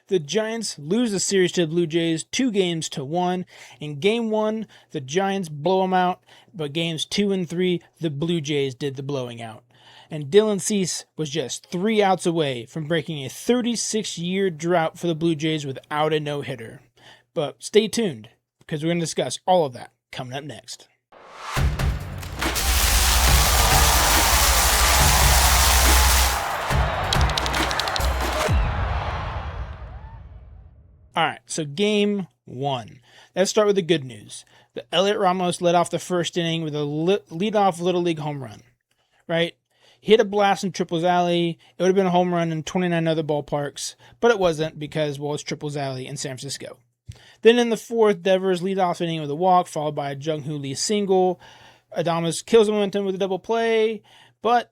The Giants lose the series to the Blue Jays 2-1. In Game 1, the Giants blow them out, but Games 2 and 3, the Blue Jays did the blowing out. And Dylan Cease was just 3 outs away from breaking a 36-year drought for the Blue Jays without a no-hitter. But stay tuned, because we're going to discuss all of that coming up next. All right, so Game 1. Let's start with the good news. The Elliot Ramos led off the first inning with a leadoff Little League home run, right? He hit a blast in Triples Alley. It would have been a home run in 29 other ballparks, but it wasn't because, well, it's Triples Alley in San Francisco. Then in the fourth, Devers leadoff inning with a walk, followed by a Jung-Hoo Lee single. Adames kills the momentum with a double play, but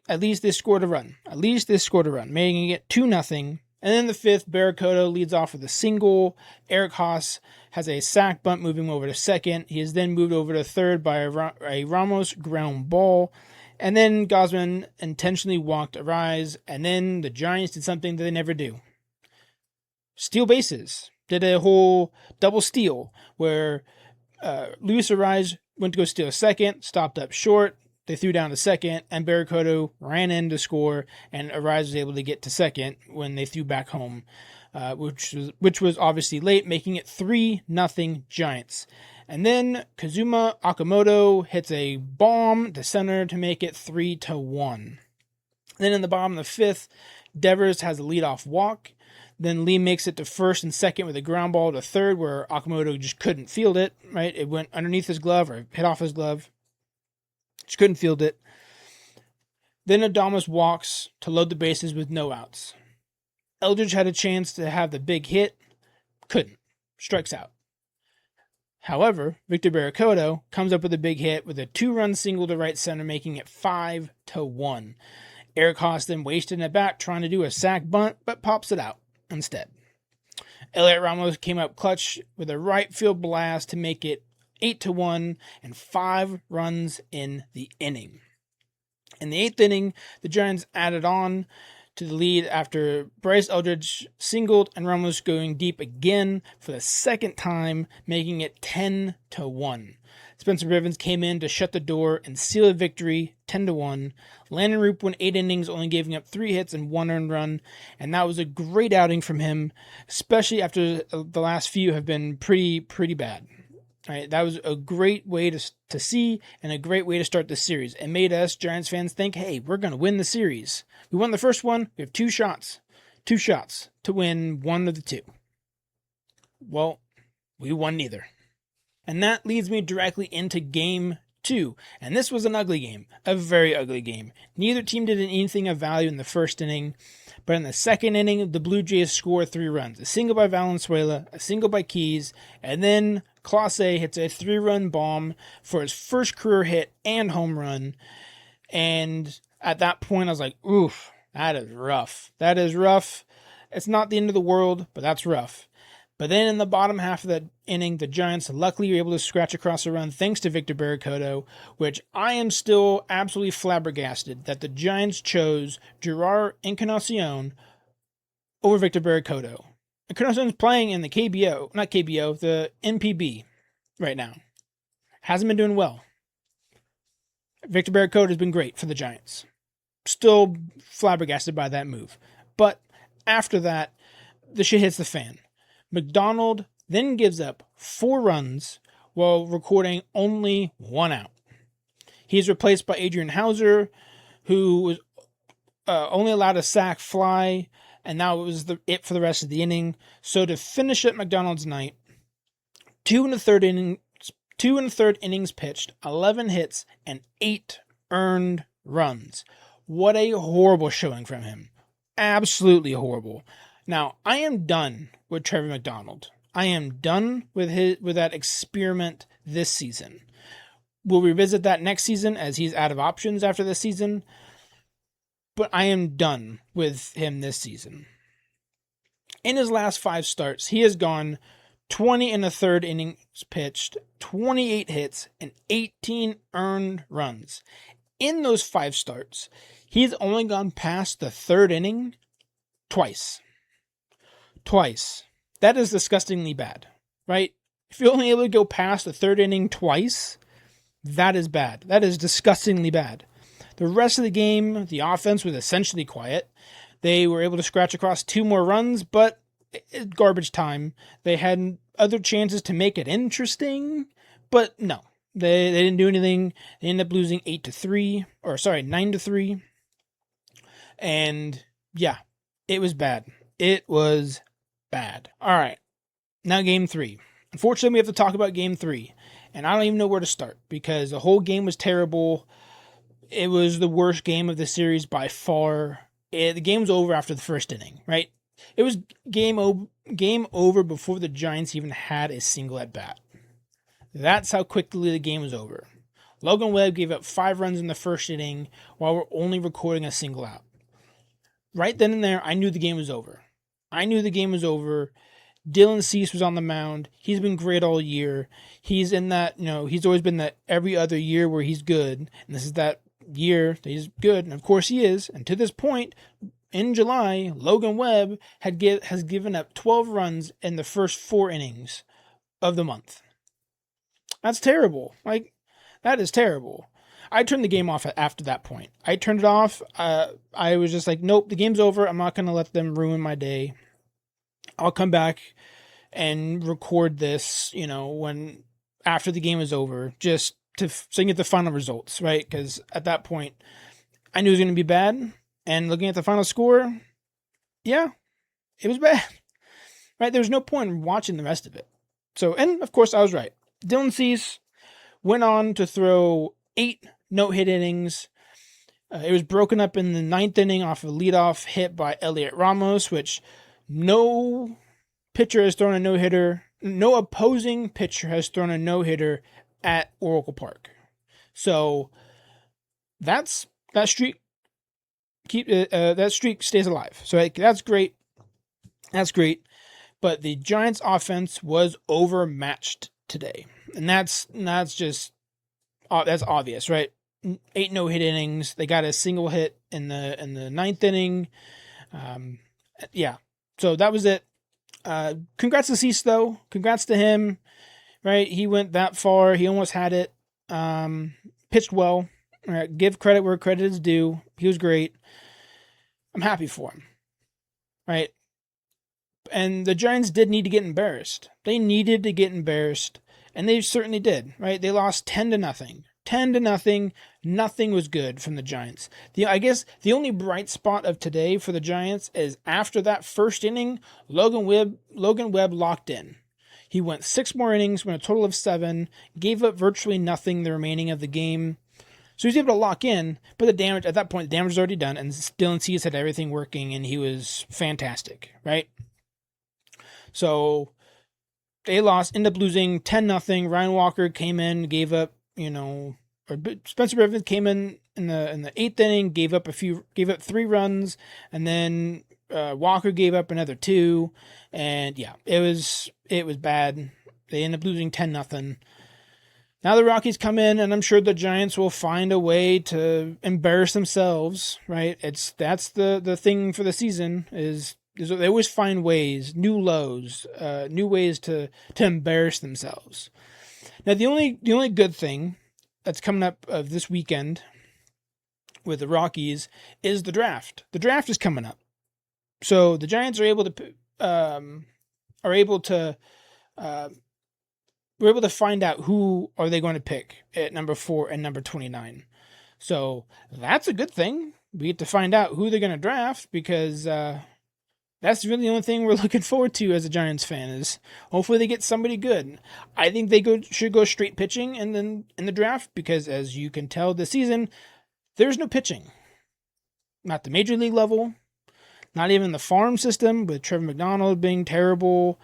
at least they scored a run. Making it 2-0. And then the fifth, Barracuda leads off with a single. Eric Haas has a sac bunt moving over to second. He is then moved over to third by a Ramos ground ball. And then Gausman intentionally walked Arise. And then the Giants did something that they never do. Steal bases. Did a whole double steal where Luis Arise went to go steal second, stopped up short. They threw down to second, and Barracuda ran in to score, and Arise was able to get to second when they threw back home, which was obviously late, making it 3-0 Giants. And then Kazuma Okamoto hits a bomb to center to make it 3-1. Then in the bottom of the fifth, Devers has a leadoff walk. Then Lee makes it to first and second with a ground ball to third, where Okamoto just couldn't field it, right? It went underneath his glove or hit off his glove. Just couldn't field it. Then Adames walks to load the bases with no outs. Eldridge had a chance to have the big hit. Couldn't. Strikes out. However, Victor Barracuda comes up with a big hit with a 2-run single to right center, making it 5-1. Eric Haas then wasted an at-bat trying to do a sac bunt, but pops it out instead. Elliot Ramos came up clutch with a right field blast to make it 8-1 and 5 runs in the inning. In the 8th inning, the Giants added on to the lead after Bryce Eldridge singled and Ramos going deep again for the second time, making it 10-1. Spencer Bivens came in to shut the door and seal a victory, 10-1. Landon Roop went 8 innings, only giving up 3 hits and 1 earned run, and that was a great outing from him, especially after the last few have been pretty bad. Right, that was a great way to see and a great way to start the series. It made us Giants fans think, hey, we're going to win the series. We won the first one. We have 2 shots to win one of the 2. Well, we won neither. And that leads me directly into Game 2. And this was an ugly game, a very ugly game. Neither team did anything of value in the first inning. But in the second inning, the Blue Jays score 3 runs. A single by Valenzuela, a single by Keys, and then Clase hits a 3-run bomb for his first career hit and home run. And at that point, I was like, oof, that is rough. That is rough. It's not the end of the world, but that's rough. But then in the bottom half of that inning, the Giants luckily were able to scratch across a run thanks to Victor Barracuda, which I am still absolutely flabbergasted that the Giants chose Gerard Encarnacion over Victor Barracuda. Encarnacion's playing in the the NPB right now. Hasn't been doing well. Victor Barracuda has been great for the Giants. Still flabbergasted by that move. But after that, the shit hits the fan. McDonald then gives up 4 runs while recording only 1 out. He is replaced by Adrian Hauser, who was only allowed a sac fly, and that was it for the rest of the inning. So to finish up McDonald's night, 2 1/3 innings pitched, 11 hits, and 8 earned runs. What a horrible showing from him. Absolutely horrible. Now, I am done with Trevor McDonald. I am done with that experiment this season. We'll revisit that next season as he's out of options after this season. But I am done with him this season. In his last 5 starts, he has gone 20 1/3 innings pitched, 28 hits, and 18 earned runs. In those 5 starts, he's only gone past the 3rd inning twice. twice. That is disgustingly bad, right? If you're only able to go past the third inning twice, that is bad. That is disgustingly bad. The rest of the game, the offense was essentially quiet. They were able to scratch across 2 more runs, but garbage time. They had other chances to make it interesting, but no. They didn't do anything. They ended up losing 9-3. And yeah, it was bad. It was bad. All right. Now game 3. Unfortunately, we have to talk about game 3. And I don't even know where to start because the whole game was terrible. It was the worst game of the series by far. The game was over after the first inning, right? It was game over before the Giants even had a single at bat. That's how quickly the game was over. Logan Webb gave up 5 runs in the first inning while we're only recording a single out. Right then and there, I knew the game was over. Dylan Cease was on the mound. He's been great all year. He's in that, he's always been that every other year where he's good. And this is that year that he's good. And of course he is. And to this point, in July, Logan Webb has given up 12 runs in the first 4 innings of the month. That's terrible. That is terrible. I turned the game off after that point. I turned it off. I was just like, nope, the game's over. I'm not going to let them ruin my day. I'll come back and record this, when after the game is over, just so you can get the final results, right? Because at that point, I knew it was going to be bad. And looking at the final score, yeah, it was bad. Right? There was no point in watching the rest of it. So, and of course, I was right. Dylan Cease went on to throw 8 no-hit innings. It was broken up in the 9th inning off a leadoff hit by Elliot Ramos, which no pitcher has thrown a no-hitter. No opposing pitcher has thrown a no-hitter at Oracle Park. So that streak that streak stays alive. So that's great. That's great. But the Giants' offense was overmatched today, and that's obvious, right? 8 no-hit innings. They got a single hit in the 9th inning. Yeah. So that was it. Congrats to Cease, though. Congrats to him. Right? He went that far. He almost had it. Pitched well. All right, give credit where credit is due. He was great. I'm happy for him. Right? And the Giants did need to get embarrassed. They needed to get embarrassed. And they certainly did. Right? They lost 10-0. 10-0. Nothing was good from the Giants. I guess the only bright spot of today for the Giants is after that first inning, Logan Webb locked in. He went 6 more innings, went a total of 7, gave up virtually nothing the remaining of the game. So he was able to lock in, but at that point, the damage was already done, and Dylan Cease had everything working, and he was fantastic, right? So they ended up losing 10-0. Ryan Walker came in, gave up, or Spencer Bevins came in the 8th inning, gave up 3 runs, and then Walker gave up another 2, and yeah, it was bad. They ended up losing 10-0. Now the Rockies come in, and I'm sure the Giants will find a way to embarrass themselves, right? That's the thing for the season is they always find ways, new lows, new ways to embarrass themselves. Now the only good thing that's coming up of this weekend with the Rockies is the draft. The draft is coming up, so the Giants are able we're able to find out who are they going to pick at number 4 and number 29. So that's a good thing. We get to find out who they're going to draft because that's really the only thing we're looking forward to as a Giants fan is hopefully they get somebody good. I think they should go straight pitching and then in the draft because as you can tell this season, there's no pitching. Not the major league level, not even the farm system with Trevor McDonald being terrible,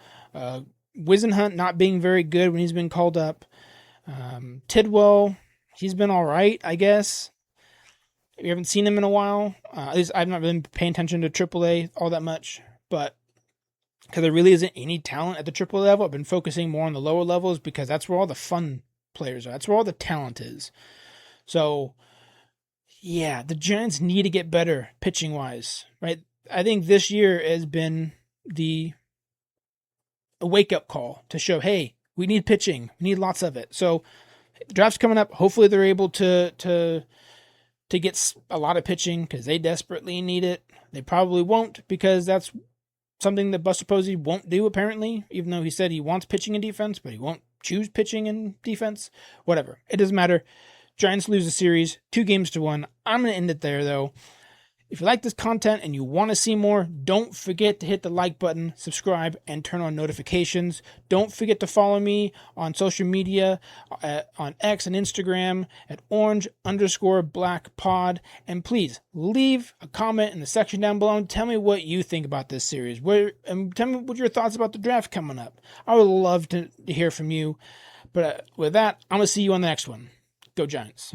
Wisenhunt not being very good when he's been called up. Tidwell, he's been all right, I guess. We haven't seen him in a while. At least I've not really been paying attention to AAA all that much, but because there really isn't any talent at the AAA level, I've been focusing more on the lower levels because that's where all the fun players are. That's where all the talent is. So, yeah, the Giants need to get better pitching-wise, right? I think this year has been the a wake-up call to show, hey, we need pitching. We need lots of it. So the draft's coming up. Hopefully they're able to get a lot of pitching because they desperately need it. They probably won't because that's something that Buster Posey won't do, apparently, even though he said he wants pitching and defense, but he won't choose pitching and defense. Whatever. It doesn't matter. Giants lose the series 2-1. I'm going to end it there, though. If you like this content and you want to see more, don't forget to hit the like button, subscribe, and turn on notifications. Don't forget to follow me on social media, on X and Instagram at orange_blackpod. And please leave a comment in the section down below and tell me what you think about this series. And tell me what your thoughts about the draft coming up. I would love to hear from you. But with that, I'm going to see you on the next one. Go Giants.